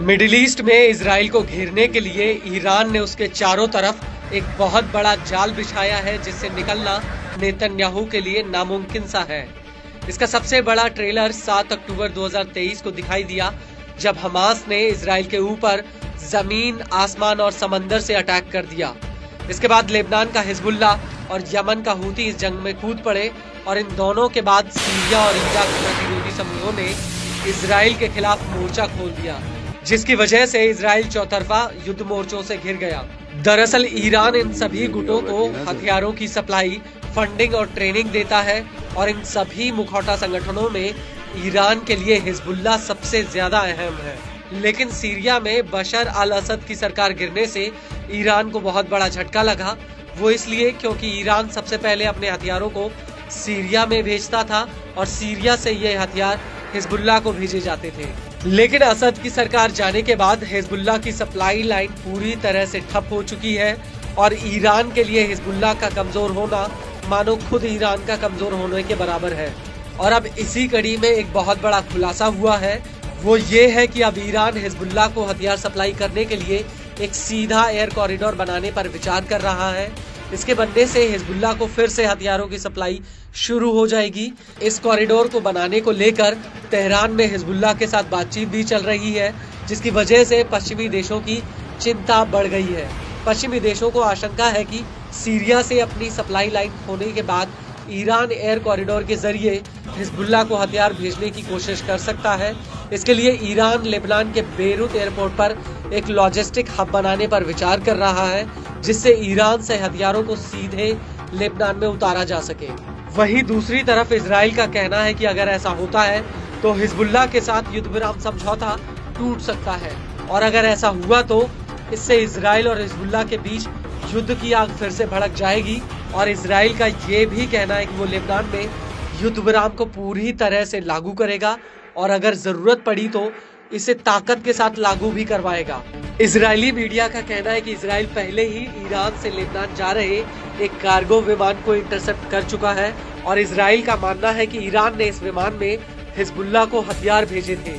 Middle east में Israel को घेरने के लिए ईरान ने उसके चारों तरफ एक बहुत बड़ा जाल बिछाया है, जिससे निकलना नेतन्याहू के लिए नामुमकिन सा है। इसका सबसे बड़ा ट्रेलर 7 अक्टूबर 2023 को दिखाई दिया, जब हमास ने इजराइल के ऊपर जमीन, आसमान और समंदर से अटैक कर दिया। इसके बाद लेबनान का हिजबुल्ला और यमन का हूती इस जंग में कूद पड़े और इन दोनों के बाद सीरिया और इराक प्रतिरोधी समूहों ने इजराइल के खिलाफ मोर्चा खोल दिया, जिसकी वजह से इजराइल चौतरफा युद्ध मोर्चों से घिर गया। दरअसल ईरान इन सभी गुटों को हथियारों की सप्लाई, फंडिंग और ट्रेनिंग देता है और इन सभी मुखौटा संगठनों में ईरान के लिए हिजबुल्ला सबसे ज्यादा अहम है। लेकिन सीरिया में बशर अल असद की सरकार गिरने से ईरान को बहुत बड़ा झटका लगा। वो इसलिए क्योंकि ईरान सबसे पहले अपने हथियारों को सीरिया में भेजता था और सीरिया से ये हथियार हिजबुल्ला को भेजे जाते थे। लेकिन असद की सरकार जाने के बाद हिजबुल्ला की सप्लाई लाइन पूरी तरह से ठप हो चुकी है और ईरान के लिए हिजबुल्ला का कमजोर होना मानो खुद ईरान का कमजोर होने के बराबर है। और अब इसी कड़ी में एक बहुत बड़ा खुलासा हुआ है, वो ये है कि अब ईरान हिजबुल्ला को हथियार सप्लाई करने के लिए एक सीधा एयर कॉरिडोर बनाने पर विचार कर रहा है। इसके बनने से हिजबुल्ला को फिर से हथियारों की सप्लाई शुरू हो जाएगी। इस कॉरिडोर को बनाने को लेकर तेहरान में हिजबुल्ला के साथ बातचीत भी चल रही है, जिसकी वजह से पश्चिमी देशों की चिंता बढ़ गई है। पश्चिमी देशों को आशंका है कि सीरिया से अपनी सप्लाई लाइन होने के बाद ईरान एयर कॉरिडोर के जरिए हिजबुल्ला को हथियार भेजने की कोशिश कर सकता है। इसके लिए ईरान लेबनान के बेरूत एयरपोर्ट पर एक लॉजिस्टिक हब बनाने पर विचार कर रहा है, जिससे ईरान से हथियारों को सीधे लेबनान में उतारा जा सके। वहीं दूसरी तरफ इजराइल का कहना है कि अगर ऐसा होता है तो हिजबुल्ला के साथ युद्ध विराम समझौता टूट सकता है, और अगर ऐसा हुआ तो इससे इजराइल और हिजबुल्ला के बीच युद्ध की आग फिर से भड़क जाएगी। और इजराइल का ये भी कहना है कि वो लेबनान में युद्ध विराम को पूरी तरह से लागू करेगा और अगर जरूरत पड़ी तो इसे ताकत के साथ लागू भी करवाएगा। इजरायली मीडिया का कहना है कि इजराइल पहले ही ईरान से लेबनान जा रहे एक कार्गो विमान को इंटरसेप्ट कर चुका है और इजराइल का मानना है कि ईरान ने इस विमान में हिजबुल्ला को हथियार भेजे थे।